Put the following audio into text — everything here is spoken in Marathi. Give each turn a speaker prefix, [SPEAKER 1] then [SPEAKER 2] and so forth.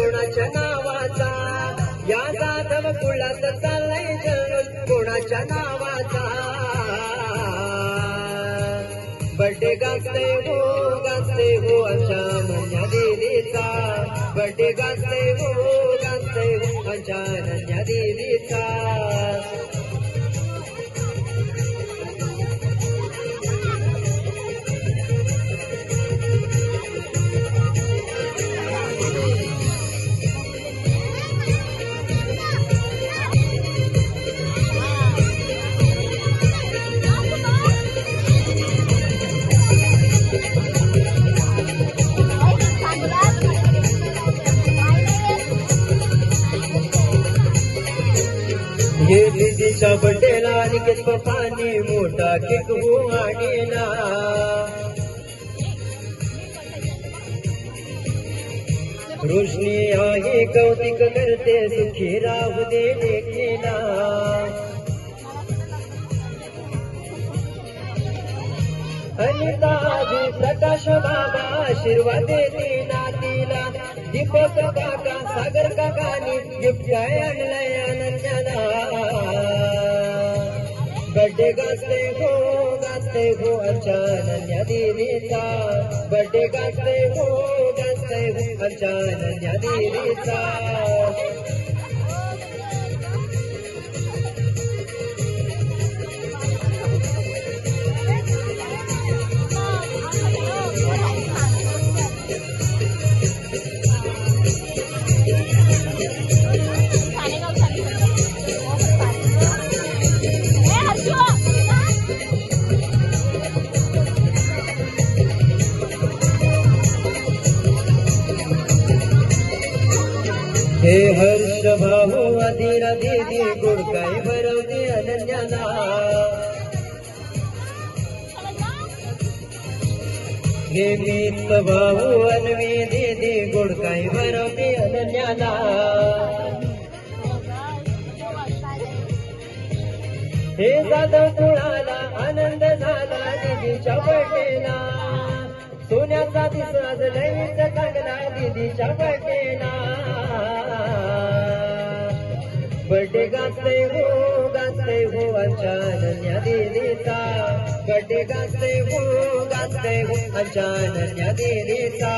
[SPEAKER 1] कोणाच्या नावाचा, या जाधव कुळात चाललाय जल्लोष कोणाच्या नावाचा. बर्थडे गाजते हो आमच्या नन्या दीदीचा, बर्थडे गाजते हो आमच्या नन्या दीदीचा. हे दीदीच्या बड्डेला निकेत पप्पानी मोठा केक आणला. रोशनी आहे कौतिक करते सुखी राहू दे लेकीला. अनिताजी प्रकाश बाबा आशीर्वाद देते नातीला. दीपक काका सागर काकानी गिफ्ट आणलंय अनन्याला. बर्थडे गाजते हो आमच्या नन्या दीदीचा, बर्थडे गाजते हो आमच्या नन्या दीदीचा. हे हर्ष भाऊ अधीरा दीदी गुड काय भरवते अनन्याला. हे मित भाऊ अन्वी दीदी गुड काय भरवते अनन्याला. हे जाधव कुळाला आनंद झाला दीदीच्या बर्थडेला. सोन्याचा दिसला लईच चांगला दीदीच्या बर्थडेला. बर्थडे गाजते हो आमच्या नन्या दीदीचा, बर्थडे गाजते हो आमच्या नन्या दीदीचा.